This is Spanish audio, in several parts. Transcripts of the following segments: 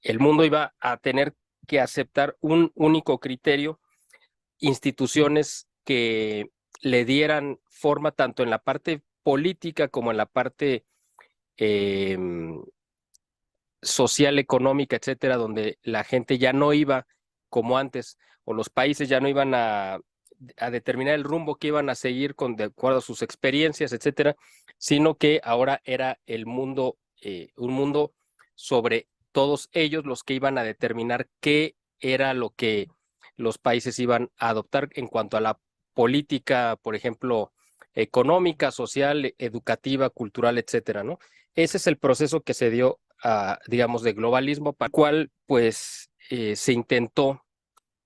el mundo iba a tener que aceptar un único criterio, instituciones que le dieran forma tanto en la parte política como en la parte eh, social, económica, etcétera, donde la gente ya no iba como antes, o los países ya no iban a determinar el rumbo que iban a seguir de acuerdo a sus experiencias, etcétera, sino que ahora era el mundo, un mundo sobre todos ellos los que iban a determinar qué era lo que los países iban a adoptar en cuanto a la política, por ejemplo, económica, social, educativa, cultural, etcétera, ¿no? Ese es el proceso que se dio, digamos, de globalismo, para el cual, pues, se intentó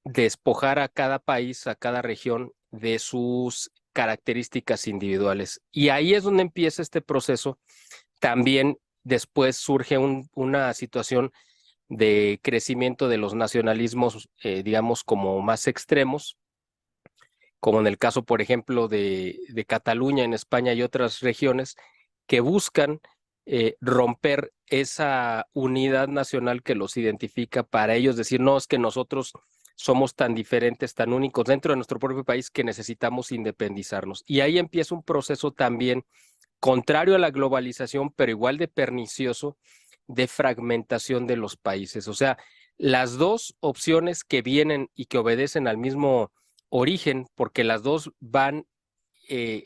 despojar a cada país, a cada región de sus características individuales. Y ahí es donde empieza este proceso. También después surge una situación de crecimiento de los nacionalismos, digamos, como más extremos, como en el caso, por ejemplo, de Cataluña en España y otras regiones que buscan romper esa unidad nacional que los identifica, para ellos decir, no, es que nosotros somos tan diferentes, tan únicos dentro de nuestro propio país que necesitamos independizarnos. Y ahí empieza un proceso también contrario a la globalización, pero igual de pernicioso, de fragmentación de los países. O sea, las dos opciones que vienen y que obedecen al mismo origen, porque las dos van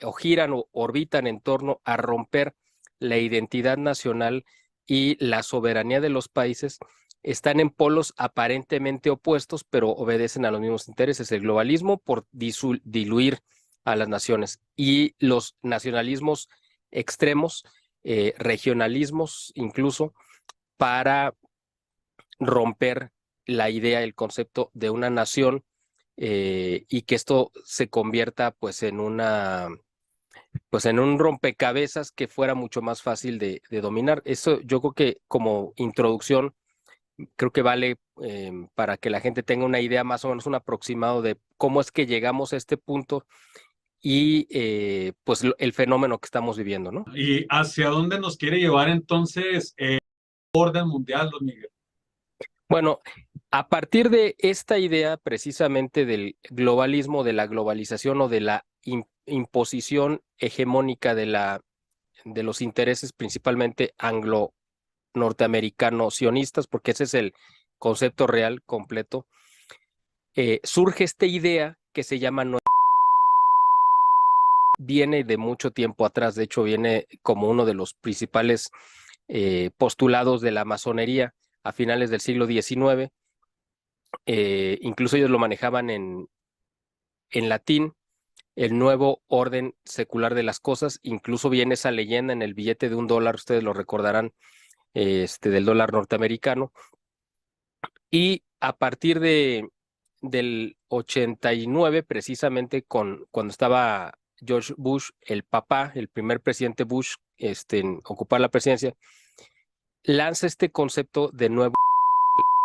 o giran o orbitan en torno a romper la identidad nacional y la soberanía de los países, están en polos aparentemente opuestos, pero obedecen a los mismos intereses. El globalismo por diluir a las naciones y los nacionalismos extremos, regionalismos incluso, para romper la idea, el concepto de una nación, y que esto se convierta pues en un rompecabezas que fuera mucho más fácil de dominar. Eso yo creo que como introducción, creo que vale para que la gente tenga una idea más o menos un aproximado de cómo es que llegamos a este punto y pues el fenómeno que estamos viviendo, ¿no? ¿Y hacia dónde nos quiere llevar entonces el orden mundial, don Miguel? Bueno, a partir de esta idea precisamente del globalismo, de la globalización o de la imposición hegemónica de los intereses principalmente anglo-norteamericanos sionistas, porque ese es el concepto real completo, surge esta idea que se llama, viene de mucho tiempo atrás, de hecho viene como uno de los principales postulados de la masonería a finales del siglo XIX. Incluso ellos lo manejaban en latín, el nuevo orden secular de las cosas. Incluso viene esa leyenda en el billete de $1, ustedes lo recordarán, del dólar norteamericano. Y a partir del 89, precisamente cuando estaba George Bush, el papá, el primer presidente Bush, en ocupar la presidencia, lanza este concepto de nuevo.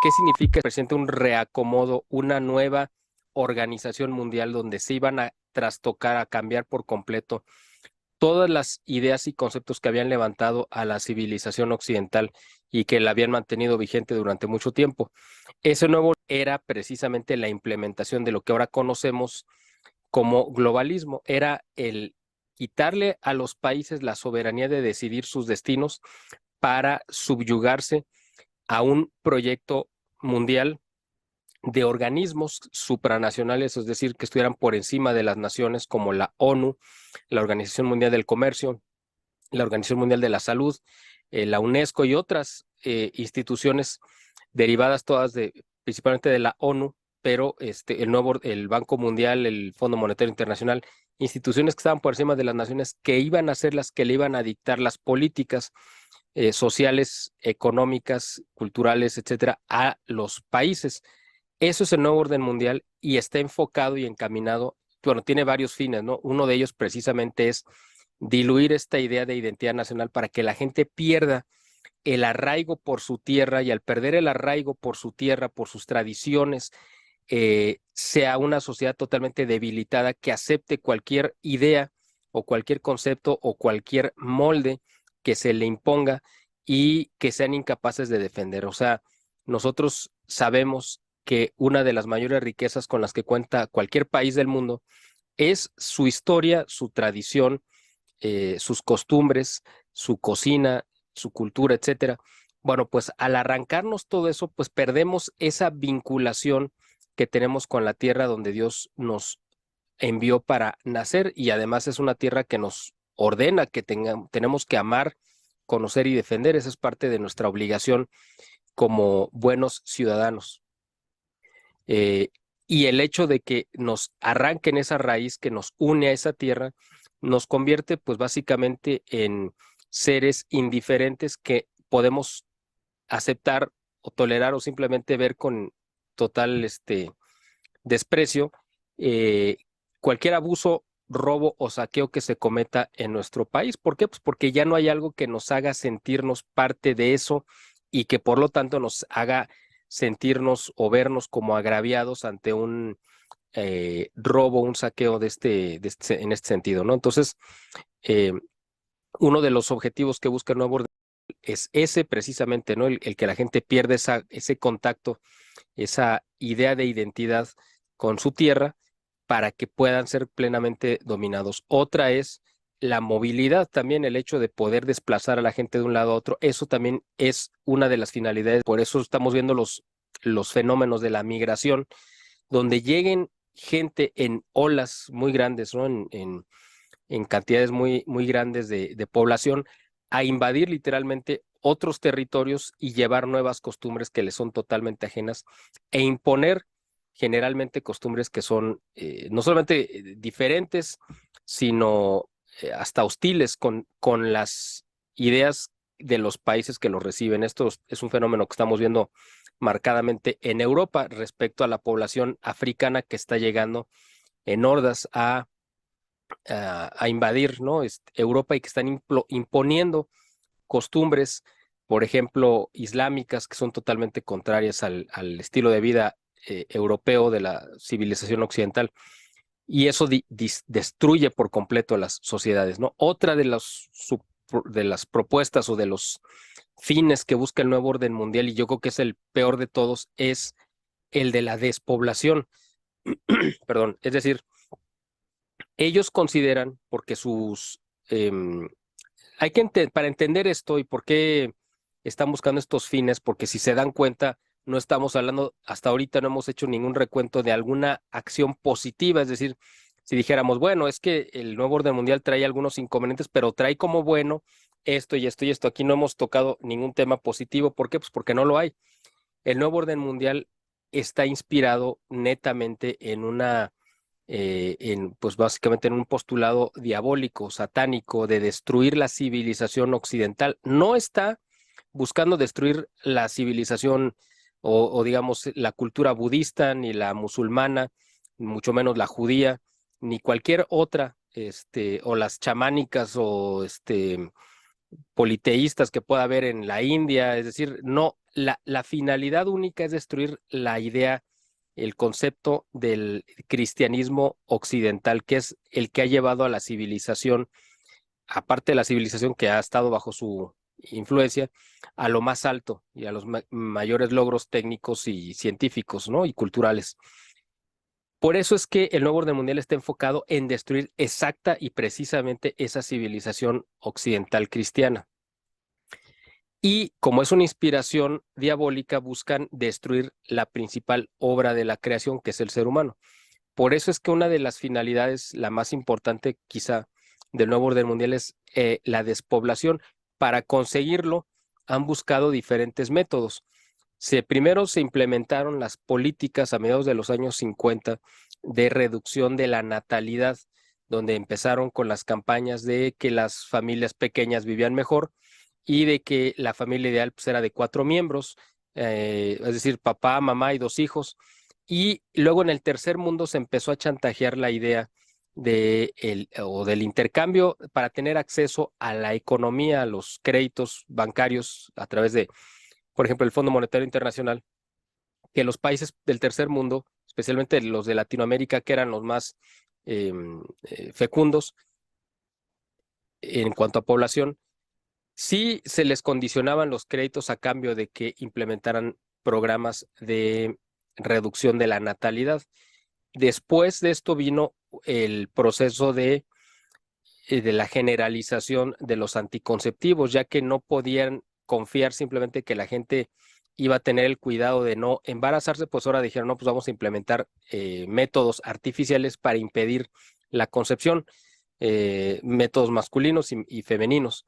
¿Qué significa? Presenta un reacomodo, una nueva organización mundial donde se iban a trastocar, a cambiar por completo todas las ideas y conceptos que habían levantado a la civilización occidental y que la habían mantenido vigente durante mucho tiempo. Ese nuevo era precisamente la implementación de lo que ahora conocemos como globalismo. Era el quitarle a los países la soberanía de decidir sus destinos para subyugarse a un proyecto mundial de organismos supranacionales, es decir, que estuvieran por encima de las naciones, como la ONU, la Organización Mundial del Comercio, la Organización Mundial de la Salud, la UNESCO y otras instituciones derivadas todas principalmente de la ONU, pero el Banco Mundial, el Fondo Monetario Internacional, instituciones que estaban por encima de las naciones, que iban a ser las que le iban a dictar las políticas sociales, económicas, culturales, etcétera, a los países. Eso es el nuevo orden mundial y está enfocado y encaminado, bueno, tiene varios fines, ¿no? Uno de ellos precisamente es diluir esta idea de identidad nacional para que la gente pierda el arraigo por su tierra, y al perder el arraigo por su tierra, por sus tradiciones, sea una sociedad totalmente debilitada que acepte cualquier idea o cualquier concepto o cualquier molde que se le imponga y que sean incapaces de defender. O sea, nosotros sabemos que una de las mayores riquezas con las que cuenta cualquier país del mundo es su historia, su tradición, sus costumbres, su cocina, su cultura, etcétera. Bueno, pues al arrancarnos todo eso, pues perdemos esa vinculación que tenemos con la tierra donde Dios nos envió para nacer, y además es una tierra que nos ordena que tenemos que amar, conocer y defender. Esa es parte de nuestra obligación como buenos ciudadanos. Eh, y el hecho de que nos arranquen esa raíz que nos une a esa tierra, nos convierte pues básicamente en seres indiferentes que podemos aceptar o tolerar o simplemente ver con total desprecio eh, cualquier abuso, robo o saqueo que se cometa en nuestro país. ¿Por qué? Pues porque ya no hay algo que nos haga sentirnos parte de eso y que por lo tanto nos haga sentirnos o vernos como agraviados ante un robo, un saqueo en este sentido, ¿no? Entonces, eh, uno de los objetivos que busca el nuevo orden es ese precisamente, ¿no? El que la gente pierda ese contacto, esa idea de identidad con su tierra para que puedan ser plenamente dominados. Otra es la movilidad, también el hecho de poder desplazar a la gente de un lado a otro. Eso también es una de las finalidades. Por eso estamos viendo los fenómenos de la migración, donde lleguen gente en olas muy grandes, ¿no? En cantidades muy grandes de población, a invadir literalmente otros territorios y llevar nuevas costumbres que les son totalmente ajenas e imponer generalmente costumbres que son no solamente diferentes, sino hasta hostiles con las ideas de los países que los reciben. Esto es un fenómeno que estamos viendo marcadamente en Europa respecto a la población africana que está llegando en hordas a invadir, ¿no? Europa, y que están imponiendo costumbres, por ejemplo, islámicas, que son totalmente contrarias al estilo de vida europeo de la civilización occidental. Y eso destruye por completo las sociedades, ¿no? Otra de las propuestas o de los fines que busca el nuevo orden mundial, y yo creo que es el peor de todos, es el de la despoblación. Perdón, es decir, ellos consideran, porque para entender esto y por qué están buscando estos fines, porque si se dan cuenta, no estamos hablando, hasta ahorita no hemos hecho ningún recuento de alguna acción positiva. Es decir, si dijéramos, bueno, es que el nuevo orden mundial trae algunos inconvenientes, pero trae como bueno esto y esto y esto. Aquí no hemos tocado ningún tema positivo. ¿Por qué? Pues porque no lo hay. El nuevo orden mundial está inspirado netamente pues básicamente en un postulado diabólico, satánico, de destruir la civilización occidental. No está buscando destruir la civilización o digamos la cultura budista, ni la musulmana, mucho menos la judía, ni cualquier otra, o las chamánicas o politeístas que pueda haber en la India. Es decir, no, la finalidad única es destruir la idea, el concepto del cristianismo occidental, que es el que ha llevado a la civilización, aparte de la civilización que ha estado bajo su influencia, a lo más alto y a los mayores logros técnicos y científicos, ¿no? Y culturales. Por eso es que el nuevo orden mundial está enfocado en destruir exacta y precisamente esa civilización occidental cristiana. Y como es una inspiración diabólica, buscan destruir la principal obra de la creación, que es el ser humano. Por eso es que una de las finalidades, la más importante quizá del nuevo orden mundial, es la despoblación. Para conseguirlo, han buscado diferentes métodos. Primero se implementaron las políticas a mediados de los años 50 de reducción de la natalidad, donde empezaron con las campañas de que las familias pequeñas vivían mejor y de que la familia ideal pues, era de 4 miembros, es decir, papá, mamá y 2 hijos. Y luego en el tercer mundo se empezó a chantajear la idea del intercambio para tener acceso a la economía, a los créditos bancarios a través de, por ejemplo, el Fondo Monetario Internacional, que los países del tercer mundo, especialmente los de Latinoamérica, que eran los más fecundos en cuanto a población, sí se les condicionaban los créditos a cambio de que implementaran programas de reducción de la natalidad. Después de esto vino el proceso de la generalización de los anticonceptivos, ya que no podían confiar simplemente que la gente iba a tener el cuidado de no embarazarse, pues ahora dijeron, no, pues vamos a implementar métodos artificiales para impedir la concepción, métodos masculinos y femeninos.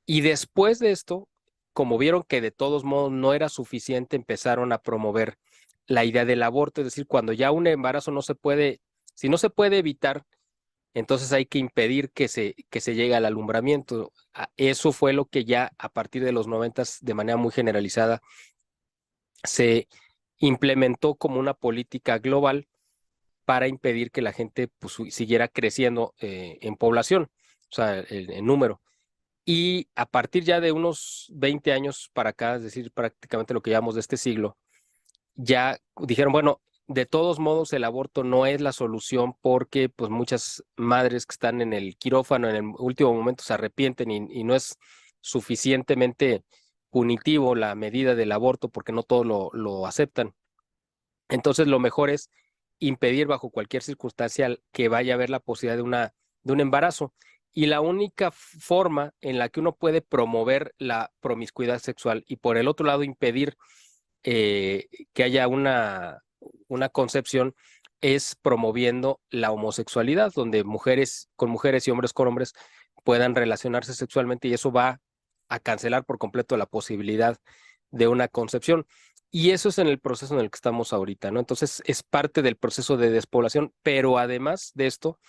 Y después de esto, como vieron que de todos modos no era suficiente, empezaron a promover la idea del aborto, es decir, cuando ya un embarazo no se puede, si no se puede evitar, entonces hay que impedir que se llegue al alumbramiento. Eso fue lo que ya a partir de los 90 de manera muy generalizada se implementó como una política global para impedir que la gente pues, siguiera creciendo en población, o sea, en número. Y a partir ya de unos 20 años para acá, es decir, prácticamente lo que llevamos de este siglo, ya dijeron, bueno, de todos modos el aborto no es la solución porque pues muchas madres que están en el quirófano en el último momento se arrepienten y no es suficientemente punitivo la medida del aborto porque no todos lo aceptan. Entonces lo mejor es impedir bajo cualquier circunstancia que vaya a haber la posibilidad de un embarazo. Y la única forma en la que uno puede promover la promiscuidad sexual y por el otro lado impedir que haya una concepción es promoviendo la homosexualidad, donde mujeres con mujeres y hombres con hombres puedan relacionarse sexualmente y eso va a cancelar por completo la posibilidad de una concepción. Y eso es en el proceso en el que estamos ahorita, ¿no? Entonces es parte del proceso de despoblación, pero además de esto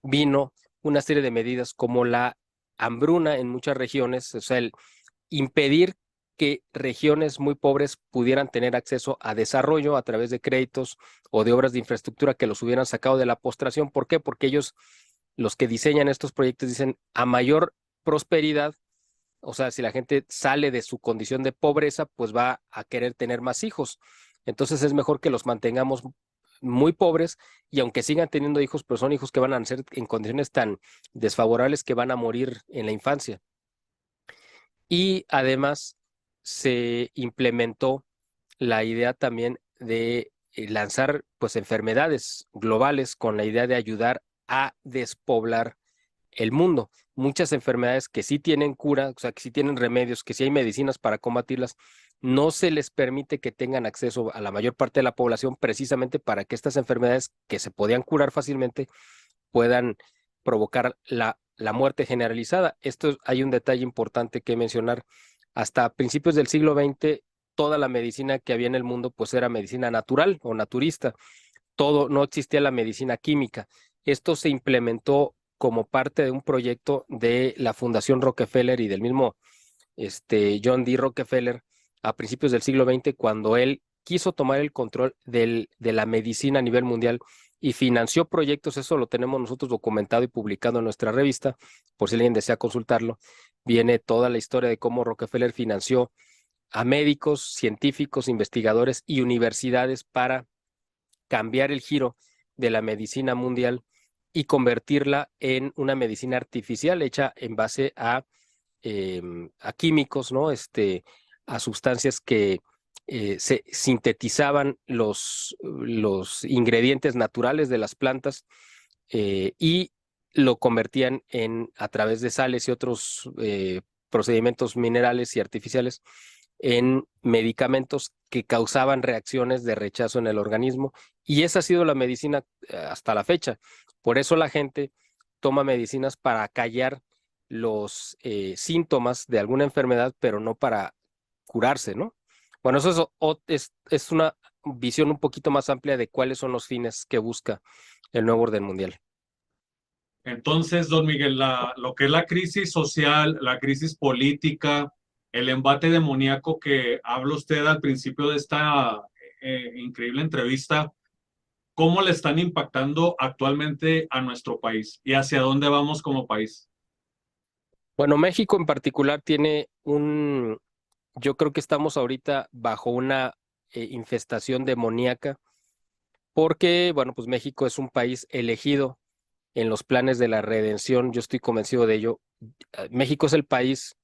vino una serie de medidas como la hambruna en muchas regiones, o sea, el impedir que regiones muy pobres pudieran tener acceso a desarrollo a través de créditos o de obras de infraestructura que los hubieran sacado de la postración. ¿Por qué? Porque ellos, los que diseñan estos proyectos, dicen a mayor prosperidad, o sea, si la gente sale de su condición de pobreza, pues va a querer tener más hijos. Entonces es mejor que los mantengamos muy pobres y aunque sigan teniendo hijos, pues son hijos que van a nacer en condiciones tan desfavorables que van a morir en la infancia. Y además se implementó la idea también de lanzar pues enfermedades globales con la idea de ayudar a despoblar el mundo. Muchas enfermedades que sí tienen cura, o sea, que sí tienen remedios, que sí hay medicinas para combatirlas, no se les permite que tengan acceso a la mayor parte de la población precisamente para que estas enfermedades que se podían curar fácilmente puedan provocar la muerte generalizada. Esto hay un detalle importante que mencionar. Hasta principios del siglo XX, toda la medicina que había en el mundo pues era medicina natural o naturista. Todo, no existía la medicina química. Esto se implementó como parte de un proyecto de la Fundación Rockefeller y del mismo John D. Rockefeller a principios del siglo XX, cuando él quiso tomar el control de la medicina a nivel mundial y financió proyectos. Eso lo tenemos nosotros documentado y publicado en nuestra revista, por si alguien desea consultarlo. Viene toda la historia de cómo Rockefeller financió a médicos, científicos, investigadores y universidades para cambiar el giro de la medicina mundial y convertirla en una medicina artificial hecha en base a químicos, ¿no? A sustancias que se sintetizaban los ingredientes naturales de las plantas y lo convertían a través de sales y otros procedimientos minerales y artificiales en medicamentos que causaban reacciones de rechazo en el organismo. Y esa ha sido la medicina hasta la fecha. Por eso la gente toma medicinas para callar los síntomas de alguna enfermedad, pero no para curarse, ¿no? Bueno, eso es una visión un poquito más amplia de cuáles son los fines que busca el nuevo orden mundial. Entonces, don Miguel, lo que es la crisis social, la crisis política, el embate demoníaco que habla usted al principio de esta increíble entrevista, ¿cómo le están impactando actualmente a nuestro país y hacia dónde vamos como país? Bueno, México en particular tiene yo creo que estamos ahorita bajo una infestación demoníaca porque, bueno, pues México es un país elegido en los planes de la redención, yo estoy convencido de ello. México es el país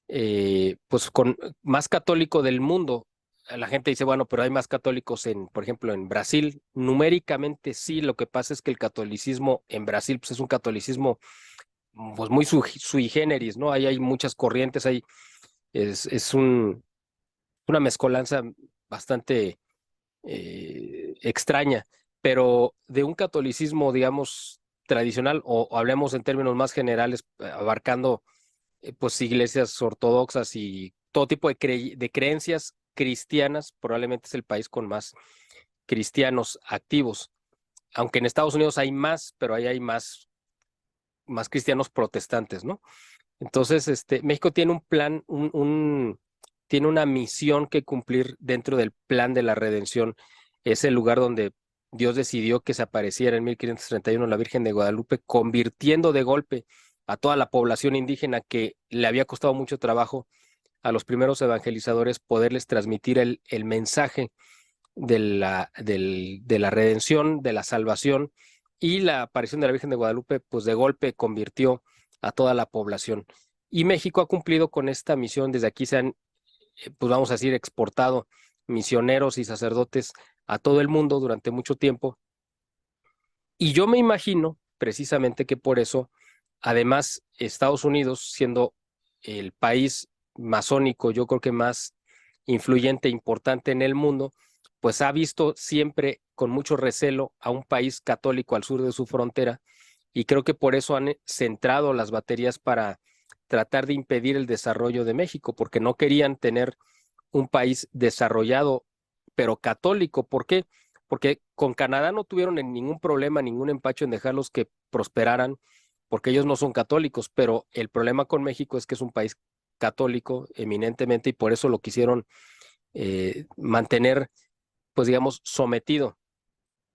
pues con más católico del mundo. la gente dice, bueno, pero hay más católicos por ejemplo, en Brasil. Numéricamente sí, lo que pasa es que el catolicismo en Brasil pues, es un catolicismo pues muy sui generis, ¿no? Ahí hay muchas corrientes, es una mezcolanza bastante extraña, pero de un catolicismo, digamos, tradicional, o hablemos en términos más generales, abarcando pues iglesias ortodoxas y todo tipo de creencias cristianas, probablemente es el país con más cristianos activos, aunque en Estados Unidos hay más, pero ahí hay más cristianos protestantes, ¿no? Entonces, México tiene un plan, tiene una misión que cumplir dentro del plan de la redención. Es el lugar donde Dios decidió que se apareciera en 1531 la Virgen de Guadalupe, convirtiendo de golpe a toda la población indígena que le había costado mucho trabajo a los primeros evangelizadores poderles transmitir el mensaje de la redención, de la salvación, y la aparición de la Virgen de Guadalupe, pues de golpe convirtió a toda la población. Y México ha cumplido con esta misión. Desde aquí se han, pues vamos a decir, exportado misioneros y sacerdotes a todo el mundo durante mucho tiempo. Y yo me imagino precisamente que por eso, además, Estados Unidos, siendo el país masónico, yo creo que más influyente e importante en el mundo, pues ha visto siempre con mucho recelo a un país católico al sur de su frontera, y creo que por eso han centrado las baterías para tratar de impedir el desarrollo de México, porque no querían tener un país desarrollado, pero católico. ¿Por qué? Porque con Canadá no tuvieron ningún problema, ningún empacho en dejarlos que prosperaran, porque ellos no son católicos, pero el problema con México es que es un país católico eminentemente, y por eso lo quisieron mantener, pues digamos, sometido.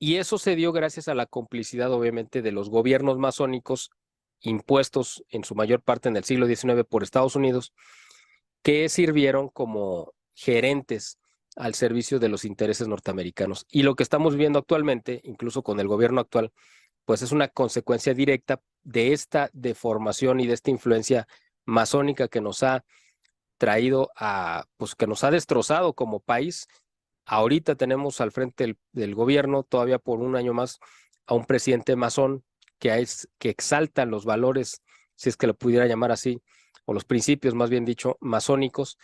Y eso se dio gracias a la complicidad, obviamente, de los gobiernos masónicos impuestos en su mayor parte en el siglo XIX por Estados Unidos, que sirvieron como gerentes al servicio de los intereses norteamericanos. Y lo que estamos viendo actualmente, incluso con el gobierno actual, pues es una consecuencia directa de esta deformación y de esta influencia masónica que nos ha traído pues que nos ha destrozado como país. Ahorita tenemos al frente del gobierno, todavía por un año más, a un presidente masón que exalta los valores, si es que lo pudiera llamar así, o los principios, más bien dicho, masónicos,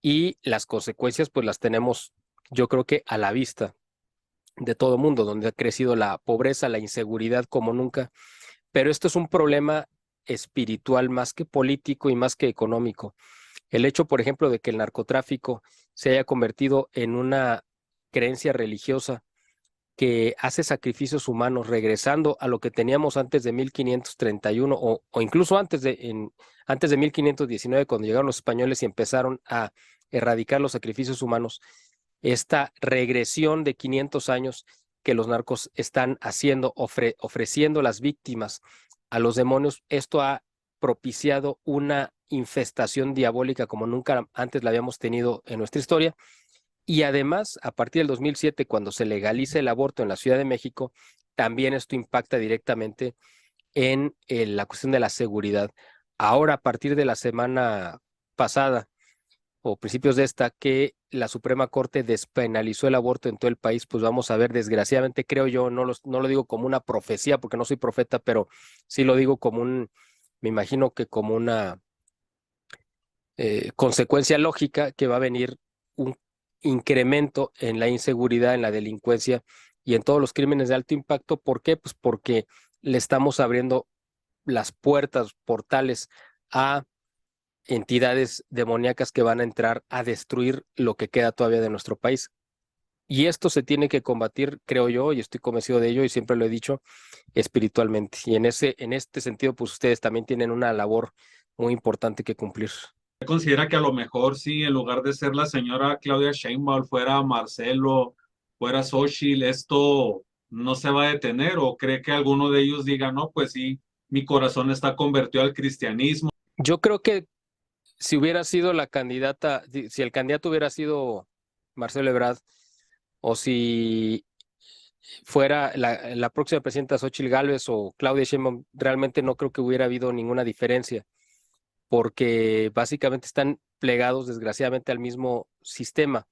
y las consecuencias pues las tenemos, yo creo que a la vista de todo mundo, donde ha crecido la pobreza, la inseguridad como nunca. Pero esto es un problema espiritual más que político y más que económico. El hecho, por ejemplo, de que el narcotráfico se haya convertido en una creencia religiosa que hace sacrificios humanos, regresando a lo que teníamos antes de 1531, o incluso antes de 1519, cuando llegaron los españoles y empezaron a erradicar los sacrificios humanos. Esta regresión de 500 años que los narcos están haciendo, ofreciendo las víctimas a los demonios, esto ha propiciado una infestación diabólica como nunca antes la habíamos tenido en nuestra historia. Y además, a partir del 2007, cuando se legaliza el aborto en la Ciudad de México, también esto impacta directamente en la cuestión de la seguridad. Ahora, a partir de la semana pasada o principios de esta, que la Suprema Corte despenalizó el aborto en todo el país, pues vamos a ver, desgraciadamente, creo yo, no lo digo como una profecía, porque no soy profeta, pero sí lo digo como me imagino que como una consecuencia lógica, que va a venir un incremento en la inseguridad, en la delincuencia y en todos los crímenes de alto impacto. ¿Por qué? Pues porque le estamos abriendo las puertas, portales a entidades demoníacas que van a entrar a destruir lo que queda todavía de nuestro país. Y esto se tiene que combatir, creo yo, y estoy convencido de ello, y siempre lo he dicho, espiritualmente. Y en este sentido, pues ustedes también tienen una labor muy importante que cumplir. ¿Considera que a lo mejor sí, en lugar de ser la señora Claudia Sheinbaum, fuera Marcelo, fuera Xochitl, esto no se va a detener? ¿O cree que alguno de ellos diga, no, pues sí, mi corazón está convertido al cristianismo? Yo creo que si hubiera sido la candidata, si el candidato hubiera sido Marcelo Ebrard, o si fuera la próxima presidenta Xochitl Gálvez o Claudia Sheinbaum, realmente no creo que hubiera habido ninguna diferencia, porque básicamente están plegados desgraciadamente al mismo sistema.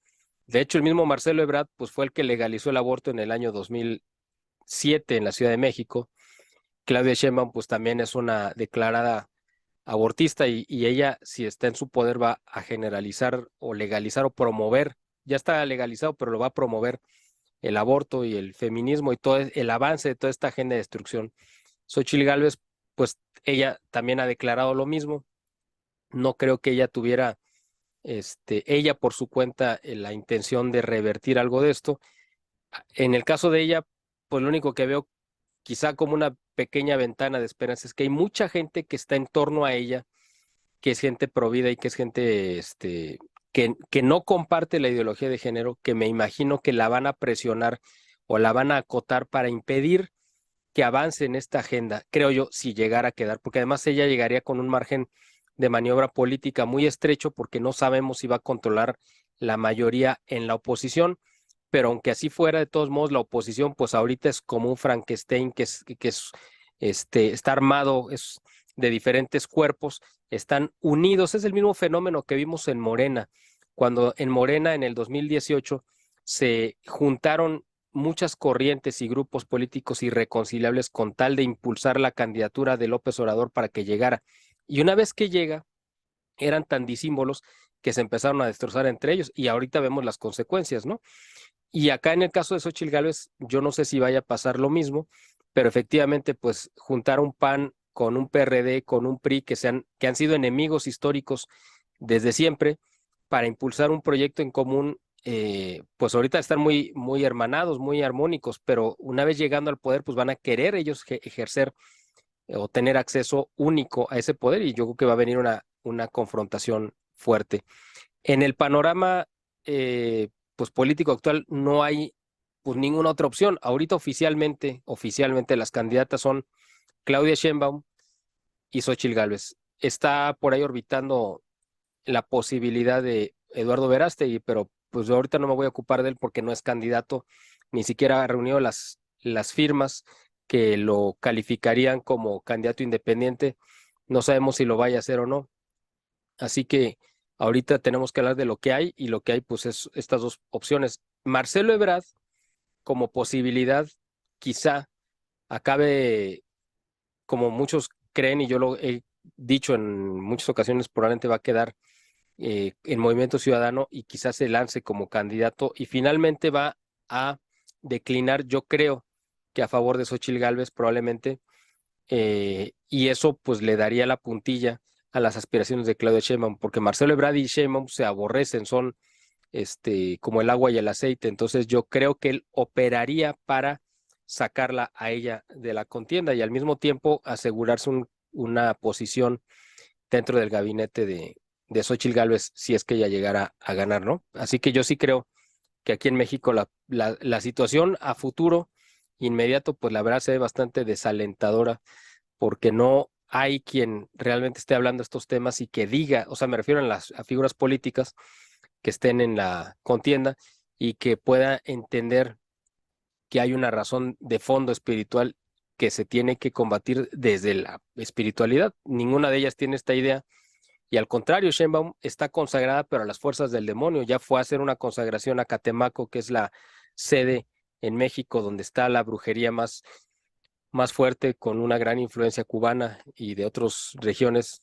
De hecho, el mismo Marcelo Ebrard, pues fue el que legalizó el aborto en el año 2007 en la Ciudad de México. Claudia Sheinbaum, pues también es una declarada abortista y ella, si está en su poder, va a generalizar o legalizar o promover, ya está legalizado, pero lo va a promover el aborto y el feminismo y todo el avance de toda esta agenda de destrucción. Xóchitl Gálvez, pues ella también ha declarado lo mismo. No creo que ella tuviera, ella por su cuenta, la intención de revertir algo de esto. En el caso de ella, pues lo único que veo quizá como una pequeña ventana de esperanza es que hay mucha gente que está en torno a ella, que es gente provida y que es gente que no comparte la ideología de género, que me imagino que la van a presionar o la van a acotar para impedir que avance en esta agenda, creo yo, si llegara a quedar, porque además ella llegaría con un margen de maniobra política muy estrecho porque no sabemos si va a controlar la mayoría en la oposición, pero aunque así fuera, de todos modos, la oposición, pues ahorita es como un Frankenstein está armado, es de diferentes cuerpos, están unidos. Es el mismo fenómeno que vimos en Morena, cuando en Morena en el 2018 se juntaron muchas corrientes y grupos políticos irreconciliables con tal de impulsar la candidatura de López Obrador para que llegara. Y una vez que llega, eran tan disímbolos que se empezaron a destrozar entre ellos y ahorita vemos las consecuencias, ¿no? Y acá en el caso de Xóchitl Gálvez, yo no sé si vaya a pasar lo mismo, pero efectivamente, pues juntar un PAN con un PRD, con un PRI, que han sido enemigos históricos desde siempre, para impulsar un proyecto en común, pues ahorita están muy hermanados, muy armónicos, pero una vez llegando al poder, pues van a querer ellos ejercer o tener acceso único a ese poder y yo creo que va a venir una confrontación fuerte. En el panorama pues político actual no hay pues ninguna otra opción. Ahorita oficialmente las candidatas son Claudia Sheinbaum y Xóchitl Gálvez. Está por ahí orbitando la posibilidad de Eduardo Verástegui, pero pues ahorita no me voy a ocupar de él porque no es candidato, ni siquiera ha reunido las firmas que lo calificarían como candidato independiente. No sabemos si lo vaya a hacer o no. Así que ahorita tenemos que hablar de lo que hay y lo que hay pues es estas dos opciones. Marcelo Ebrard como posibilidad quizá acabe como muchos creen y yo lo he dicho en muchas ocasiones probablemente va a quedar en Movimiento Ciudadano y quizás se lance como candidato y finalmente va a declinar, yo creo que a favor de Xóchitl Gálvez probablemente y eso pues le daría la puntilla a las aspiraciones de Claudia Sheinbaum, porque Marcelo Ebrard y Sheinbaum se aborrecen, son como el agua y el aceite, entonces yo creo que él operaría para sacarla a ella de la contienda y al mismo tiempo asegurarse una posición dentro del gabinete de Xóchitl Gálvez si es que ella llegara a ganar, ¿no? Así que yo sí creo que aquí en México la situación a futuro inmediato, pues la verdad se ve bastante desalentadora porque no hay quien realmente esté hablando de estos temas y que diga, o sea, me refiero a figuras políticas que estén en la contienda y que pueda entender que hay una razón de fondo espiritual que se tiene que combatir desde la espiritualidad. Ninguna de ellas tiene esta idea y al contrario, Sheinbaum está consagrada, pero a las fuerzas del demonio. Ya fue a hacer una consagración a Catemaco, que es la sede en México donde está la brujería más fuerte, con una gran influencia cubana y de otras regiones,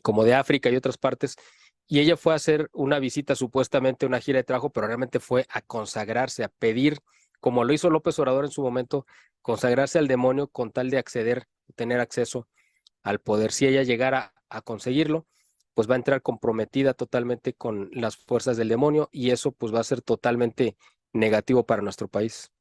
como de África y otras partes. Y ella fue a hacer una visita, supuestamente una gira de trabajo, pero realmente fue a consagrarse, a pedir, como lo hizo López Obrador en su momento, consagrarse al demonio con tal de acceder, tener acceso al poder. Si ella llegara a conseguirlo, pues va a entrar comprometida totalmente con las fuerzas del demonio y eso pues va a ser totalmente negativo para nuestro país.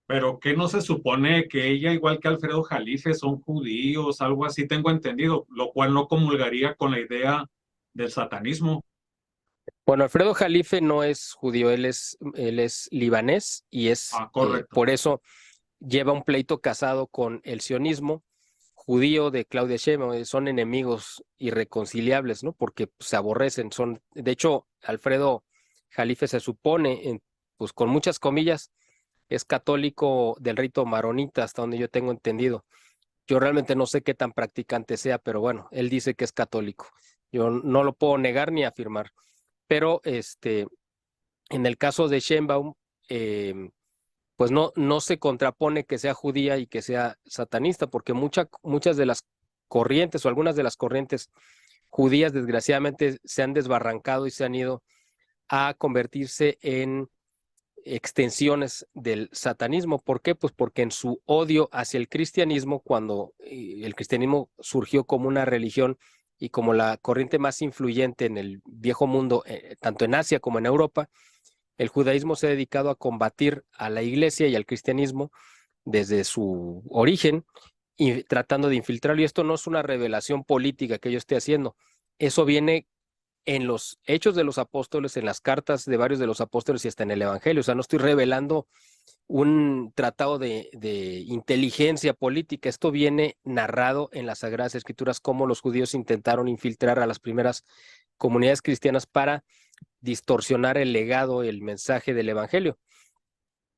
Pero ¿qué no se supone que ella, igual que Alfredo Jalife, son judíos, algo así tengo entendido, lo cual no comulgaría con la idea del satanismo? Bueno, Alfredo Jalife no es judío, él es libanés y es Ah, correcto. por eso lleva un pleito casado con el sionismo judío de Claudia Sheinbaum, son enemigos irreconciliables, ¿no? Porque pues, se aborrecen, de hecho, Alfredo Jalife se supone, pues con muchas comillas, es católico del rito maronita, hasta donde yo tengo entendido. Yo realmente no sé qué tan practicante sea, pero bueno, él dice que es católico. Yo no lo puedo negar ni afirmar, pero En el caso de Sheinbaum, pues no se contrapone que sea judía y que sea satanista, porque muchas de las corrientes o algunas de las corrientes judías desgraciadamente se han desbarrancado y se han ido a convertirse en extensiones del satanismo. ¿Por qué? Pues porque en su odio hacia el cristianismo, cuando el cristianismo surgió como una religión y como la corriente más influyente en el viejo mundo, tanto en Asia como en Europa, el judaísmo se ha dedicado a combatir a la iglesia y al cristianismo desde su origen y tratando de infiltrarlo. Y esto no es una revelación política que yo esté haciendo. Eso viene en los hechos de los apóstoles, en las cartas de varios de los apóstoles y hasta en el Evangelio. O sea, no estoy revelando un tratado de inteligencia política. Esto viene narrado en las Sagradas Escrituras, cómo los judíos intentaron infiltrar a las primeras comunidades cristianas para distorsionar el legado, el mensaje del Evangelio.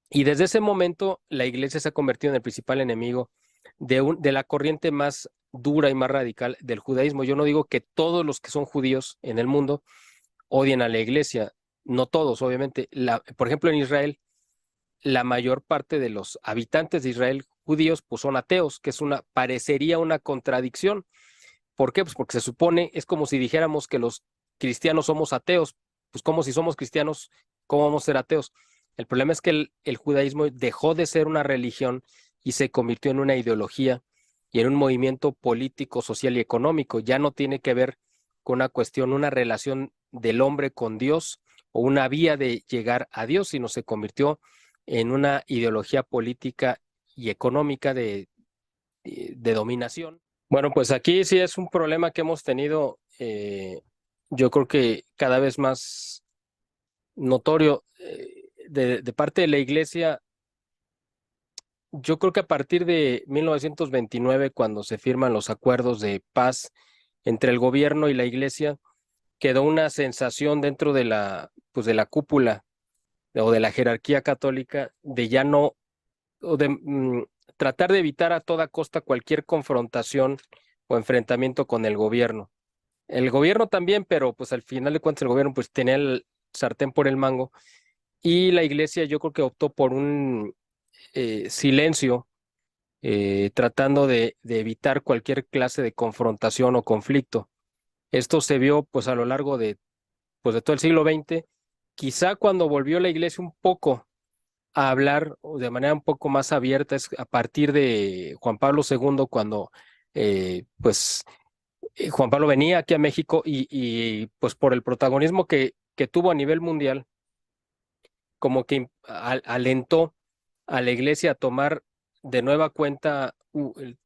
Y desde ese momento la iglesia se ha convertido en el principal enemigo de la corriente más dura y más radical del judaísmo. Yo no digo que todos los que son judíos en el mundo odien a la iglesia, no todos, obviamente. Por ejemplo, en Israel, la mayor parte de los habitantes de Israel judíos pues son ateos, que parecería una contradicción. ¿Por qué? Pues porque se supone, es como si dijéramos que los cristianos somos ateos, pues como si somos cristianos, ¿cómo vamos a ser ateos? El problema es que el judaísmo dejó de ser una religión y se convirtió en una ideología y en un movimiento político, social y económico. Ya no tiene que ver con una cuestión, una relación del hombre con Dios o una vía de llegar a Dios, sino se convirtió en una ideología política y económica de dominación. Bueno, pues aquí sí es un problema que hemos tenido, yo creo que cada vez más notorio de parte de la iglesia. Yo creo que a partir de 1929, cuando se firman los acuerdos de paz entre el gobierno y la iglesia, quedó una sensación dentro pues de la cúpula o de la jerarquía católica de ya no, o de tratar de evitar a toda costa cualquier confrontación o enfrentamiento con el gobierno. El gobierno también, pero pues al final de cuentas el gobierno pues tenía el sartén por el mango y la iglesia yo creo que optó por un silencio, tratando de evitar cualquier clase de confrontación o conflicto. Esto se vio pues a lo largo pues, de todo el siglo XX. Quizá cuando volvió la iglesia un poco a hablar de manera un poco más abierta es a partir de Juan Pablo II, cuando pues Juan Pablo venía aquí a México y pues por el protagonismo que tuvo a nivel mundial, como que alentó a la iglesia a tomar de nueva cuenta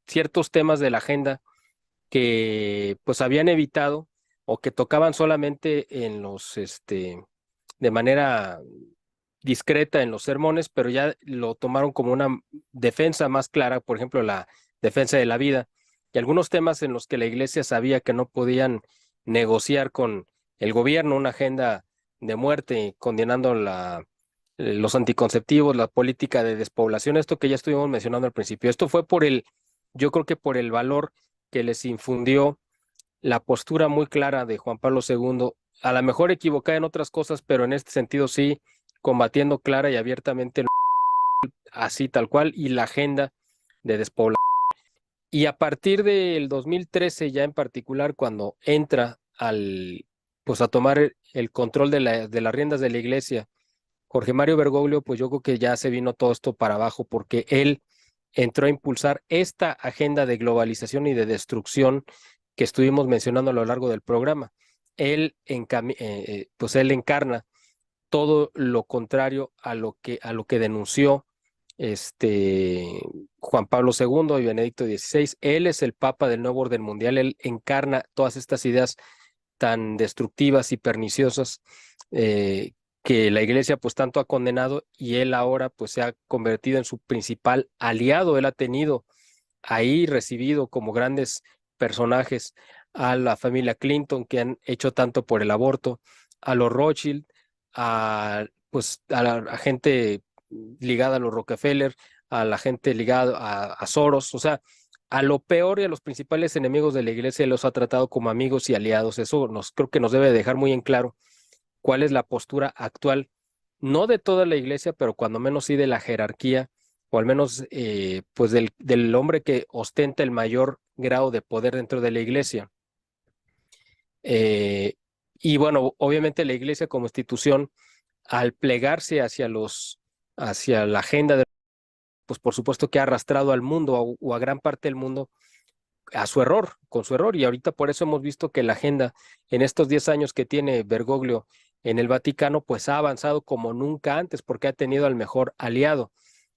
ciertos temas de la agenda que pues habían evitado o que tocaban solamente de manera discreta en los sermones, pero ya lo tomaron como una defensa más clara, por ejemplo, la defensa de la vida y algunos temas en los que la iglesia sabía que no podían negociar con el gobierno, una agenda de muerte, condenando los anticonceptivos, la política de despoblación, esto que ya estuvimos mencionando al principio. Esto fue yo creo que por el valor que les infundió la postura muy clara de Juan Pablo II, a lo mejor equivocada en otras cosas, pero en este sentido sí, combatiendo clara y abiertamente así tal cual y la agenda de despoblación. Y a partir del 2013 ya en particular, cuando entra pues a tomar el control de las riendas de la iglesia, Jorge Mario Bergoglio, pues yo creo que ya se vino todo esto para abajo porque él entró a impulsar esta agenda de globalización y de destrucción que estuvimos mencionando a lo largo del programa. Pues él encarna todo lo contrario a lo que denunció Juan Pablo II y Benedicto XVI. Él es el Papa del nuevo orden mundial, él encarna todas estas ideas tan destructivas y perniciosas que la iglesia pues tanto ha condenado y él ahora pues se ha convertido en su principal aliado. Él ha tenido ahí recibido como grandes personajes a la familia Clinton que han hecho tanto por el aborto, a los Rothschild, pues a gente ligada a los Rockefeller, a la gente ligada a Soros, o sea, a lo peor y a los principales enemigos de la iglesia los ha tratado como amigos y aliados. Eso creo que nos debe dejar muy en claro cuál es la postura actual no de toda la iglesia, pero cuando menos sí de la jerarquía, o al menos pues del hombre que ostenta el mayor grado de poder dentro de la iglesia. Eh, y bueno, obviamente la iglesia como institución, al plegarse hacia la agenda de, pues por supuesto que ha arrastrado al mundo o a gran parte del mundo a su error, con su error. Y ahorita por eso hemos visto que la agenda en estos 10 años que tiene Bergoglio en el Vaticano, pues ha avanzado como nunca antes, porque ha tenido al mejor aliado,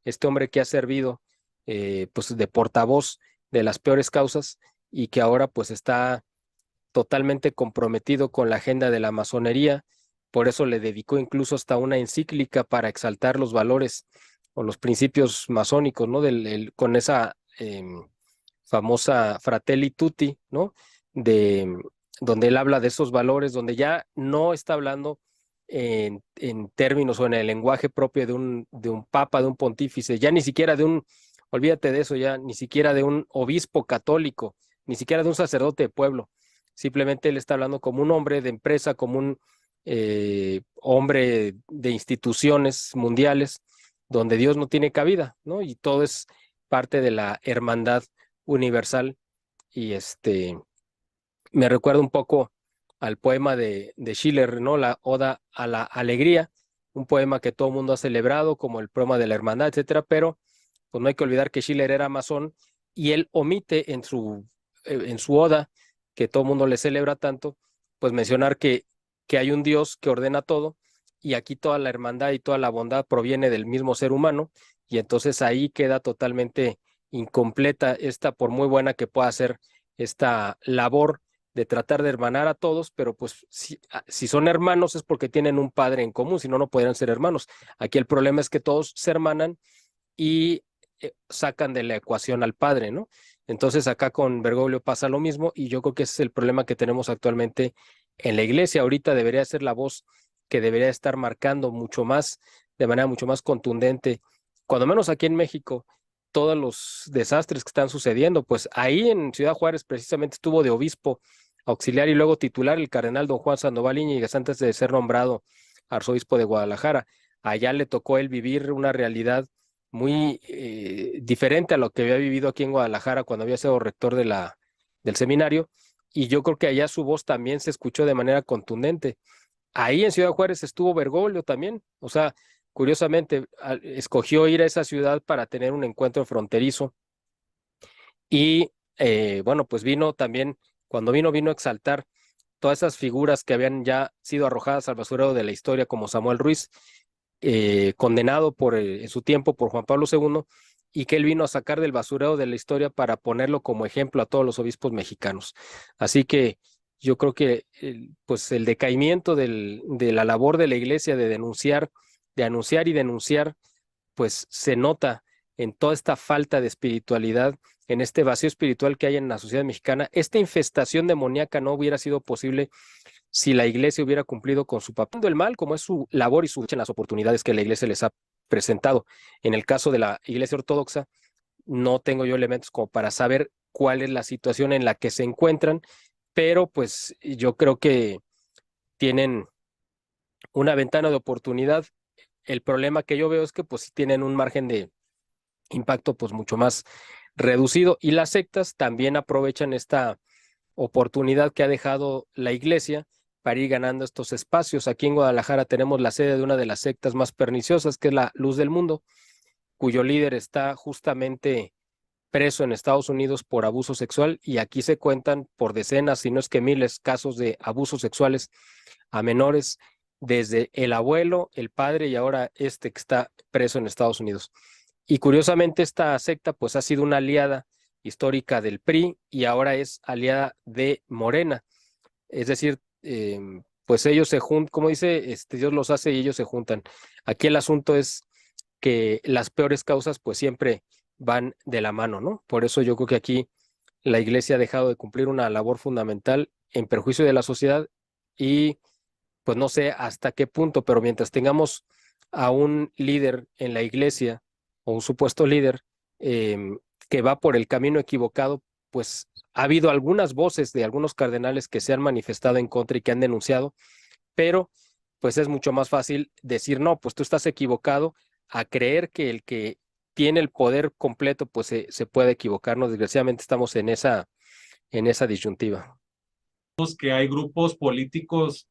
este hombre que ha servido pues de portavoz de las peores causas y que ahora pues está totalmente comprometido con la agenda de la masonería. Por eso le dedicó incluso hasta una encíclica para exaltar los valores o los principios masónicos, ¿no? Con esa famosa Fratelli Tutti, ¿no? De donde él habla de esos valores, donde ya no está hablando en términos o en el lenguaje propio de un papa, de un pontífice, ya ni siquiera de un, olvídate de eso, ya ni siquiera de un obispo católico, ni siquiera de un sacerdote de pueblo. Simplemente él está hablando como un hombre de empresa, como un hombre de instituciones mundiales, donde Dios no tiene cabida, ¿no? Y todo es parte de la hermandad universal. Y me recuerda un poco al poema de Schiller, ¿no? La Oda a la Alegría, un poema que todo el mundo ha celebrado, como el poema de la hermandad, etcétera, pero pues no hay que olvidar que Schiller era masón y él omite en su Oda, que todo el mundo le celebra tanto, pues mencionar que hay un Dios que ordena todo y aquí toda la hermandad y toda la bondad proviene del mismo ser humano y entonces ahí queda totalmente incompleta esta, por muy buena que pueda ser esta labor de tratar de hermanar a todos, pero pues si son hermanos es porque tienen un padre en común, si no, no podrían ser hermanos. Aquí el problema es que todos se hermanan y sacan de la ecuación al padre, ¿no? Entonces acá con Bergoglio pasa lo mismo y yo creo que ese es el problema que tenemos actualmente en la iglesia. Ahorita debería ser la voz que debería estar marcando mucho más, de manera mucho más contundente, cuando menos aquí en México, todos los desastres que están sucediendo. Pues ahí en Ciudad Juárez precisamente estuvo de obispo auxiliar y luego titular el cardenal don Juan Sandoval Íñiguez antes de ser nombrado arzobispo de Guadalajara. Allá le tocó a él vivir una realidad muy diferente a lo que había vivido aquí en Guadalajara cuando había sido rector del seminario, y yo creo que allá su voz también se escuchó de manera contundente. Ahí en Ciudad Juárez estuvo Bergoglio también, o sea, curiosamente escogió ir a esa ciudad para tener un encuentro fronterizo y bueno, pues vino también, cuando vino a exaltar todas esas figuras que habían ya sido arrojadas al basurero de la historia, como Samuel Ruiz, condenado en su tiempo por Juan Pablo II, y que él vino a sacar del basurero de la historia para ponerlo como ejemplo a todos los obispos mexicanos. Así que yo creo que pues el decaimiento de la labor de la iglesia de denunciar, de anunciar y denunciar, pues se nota en toda esta falta de espiritualidad, en este vacío espiritual que hay en la sociedad mexicana. Esta infestación demoníaca no hubiera sido posible si la iglesia hubiera cumplido con su papel del mal, como es su labor y en las oportunidades que la iglesia les ha presentado. En el caso de la iglesia ortodoxa, no tengo yo elementos como para saber cuál es la situación en la que se encuentran, pero pues yo creo que tienen una ventana de oportunidad. El problema que yo veo es que pues tienen un margen de impacto pues mucho más reducido y las sectas también aprovechan esta oportunidad que ha dejado la iglesia para ir ganando estos espacios. Aquí en Guadalajara tenemos la sede de una de las sectas más perniciosas, que es la Luz del Mundo, cuyo líder está justamente preso en Estados Unidos por abuso sexual y aquí se cuentan por decenas, si no es que miles, casos de abusos sexuales a menores, desde el abuelo, el padre y ahora este que está preso en Estados Unidos. Y curiosamente esta secta pues ha sido una aliada histórica del PRI y ahora es aliada de Morena. Es decir, pues ellos se juntan, como dice, Dios los hace y ellos se juntan. Aquí el asunto es que las peores causas pues siempre van de la mano, ¿no? Por eso yo creo que aquí la iglesia ha dejado de cumplir una labor fundamental en perjuicio de la sociedad y pues no sé hasta qué punto, pero mientras tengamos a un líder en la iglesia o un supuesto líder que va por el camino equivocado, pues ha habido algunas voces de algunos cardenales que se han manifestado en contra y que han denunciado, pero pues es mucho más fácil decir, no, pues tú estás equivocado, a creer que el que tiene el poder completo, pues se puede equivocar, ¿no? Desgraciadamente estamos en esa disyuntiva. Que hay grupos políticos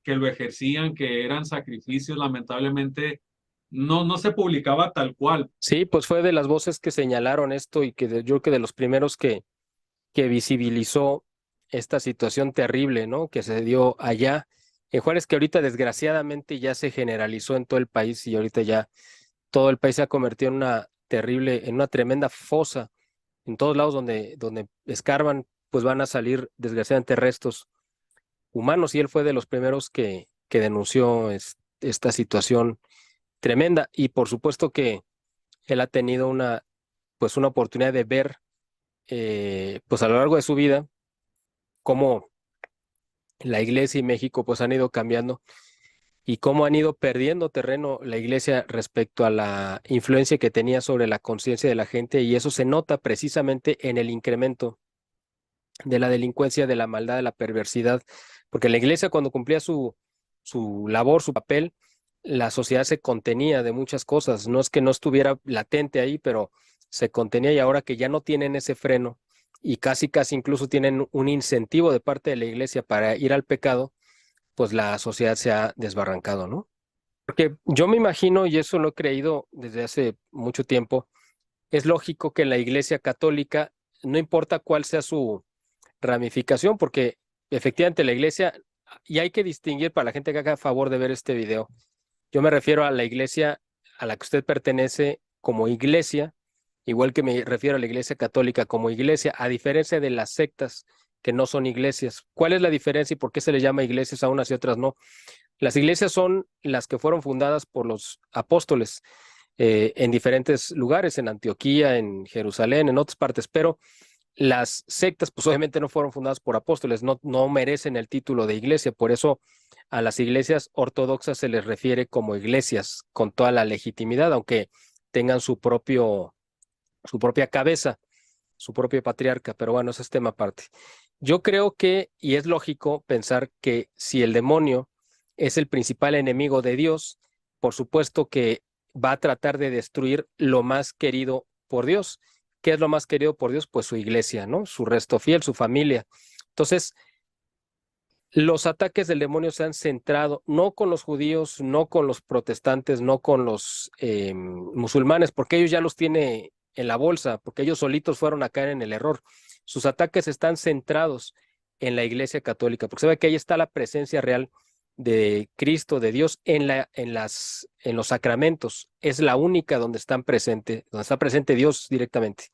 que lo ejercían, que eran sacrificios, lamentablemente no se publicaba tal cual. Sí, pues fue de las voces que señalaron esto y que yo creo que de los primeros que visibilizó esta situación terrible, ¿no? Que se dio allá en Juárez, que ahorita desgraciadamente ya se generalizó en todo el país y ahorita ya todo el país se ha convertido en una terrible, en una tremenda fosa. En todos lados donde escarban, pues van a salir desgraciadamente restos humanos y él fue de los primeros que denunció esta situación tremenda y por supuesto que él ha tenido pues una oportunidad de ver pues a lo largo de su vida cómo la iglesia y México pues han ido cambiando y cómo han ido perdiendo terreno la iglesia respecto a la influencia que tenía sobre la conciencia de la gente y eso se nota precisamente en el incremento de la delincuencia, de la maldad, de la perversidad, porque la iglesia cuando cumplía su labor, su papel, la sociedad se contenía de muchas cosas, no es que no estuviera latente ahí, pero se contenía y ahora que ya no tienen ese freno y casi incluso tienen un incentivo de parte de la iglesia para ir al pecado, pues la sociedad se ha desbarrancado, ¿no? Porque yo me imagino, y eso lo he creído desde hace mucho tiempo, es lógico que la iglesia católica, no importa cuál sea su ramificación, porque efectivamente la iglesia, y hay que distinguir para la gente que haga favor de ver este video, yo me refiero a la iglesia a la que usted pertenece como iglesia, igual que me refiero a la iglesia católica como iglesia, a diferencia de las sectas que no son iglesias. ¿Cuál es la diferencia y por qué se les llama iglesias a unas y otras no? Las iglesias son las que fueron fundadas por los apóstoles en diferentes lugares, en Antioquía, en Jerusalén, en otras partes, pero las sectas, pues obviamente no fueron fundadas por apóstoles, no merecen el título de iglesia, por eso a las iglesias ortodoxas se les refiere como iglesias con toda la legitimidad, aunque tengan su propia cabeza, su propio patriarca, pero bueno, ese es tema aparte. Yo creo que, y es lógico pensar que si el demonio es el principal enemigo de Dios, por supuesto que va a tratar de destruir lo más querido por Dios. ¿Qué es lo más querido por Dios? Pues su iglesia, ¿no? Su resto fiel, su familia. Entonces, los ataques del demonio se han centrado no con los judíos, no con los protestantes, no con los musulmanes, porque ellos ya los tiene en la bolsa, porque ellos solitos fueron a caer en el error. Sus ataques están centrados en la iglesia católica, porque sabe que ahí está la presencia real de Cristo, de Dios, en los sacramentos. Es la única donde donde está presente Dios directamente.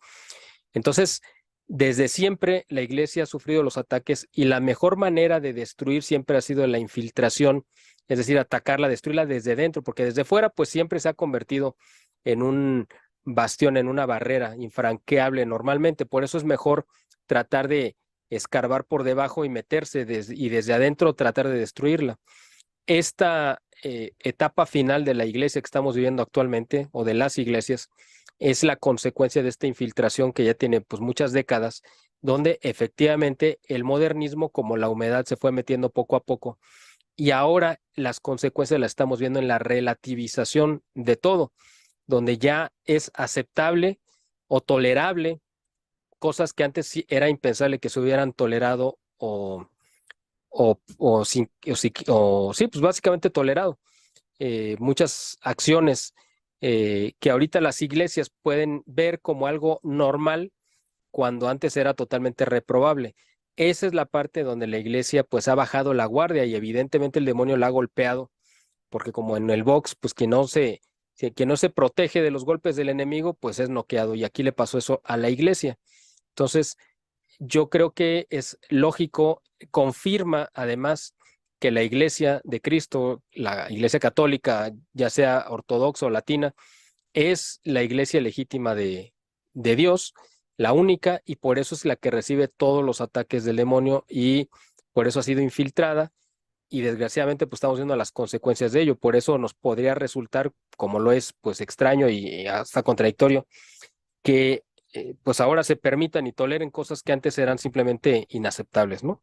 Entonces, desde siempre la iglesia ha sufrido los ataques y la mejor manera de destruir siempre ha sido la infiltración, es decir, atacarla, destruirla desde dentro, porque desde fuera pues siempre se ha convertido en un bastión, en una barrera infranqueable normalmente. Por eso es mejor tratar de escarbar por debajo y meterse y desde adentro tratar de destruirla. Esta etapa final de la iglesia que estamos viviendo actualmente o de las iglesias es la consecuencia de esta infiltración que ya tiene pues muchas décadas, donde efectivamente el modernismo como la humedad se fue metiendo poco a poco y ahora las consecuencias las estamos viendo en la relativización de todo, donde ya es aceptable o tolerable cosas que antes sí era impensable que se hubieran tolerado o sí, pues básicamente tolerado. Muchas acciones que ahorita las iglesias pueden ver como algo normal cuando antes era totalmente reprobable. Esa es la parte donde la iglesia pues ha bajado la guardia y evidentemente el demonio la ha golpeado, porque como en el box, pues quien no se protege de los golpes del enemigo, pues es noqueado y aquí le pasó eso a la iglesia. Entonces, yo creo que es lógico, confirma además que la iglesia de Cristo, la iglesia católica, ya sea ortodoxa o latina, es la iglesia legítima de Dios, la única, y por eso es la que recibe todos los ataques del demonio y por eso ha sido infiltrada y desgraciadamente pues estamos viendo las consecuencias de ello. Por eso nos podría resultar, como lo es, pues extraño y hasta contradictorio, que pues ahora se permitan y toleren cosas que antes eran simplemente inaceptables, ¿no?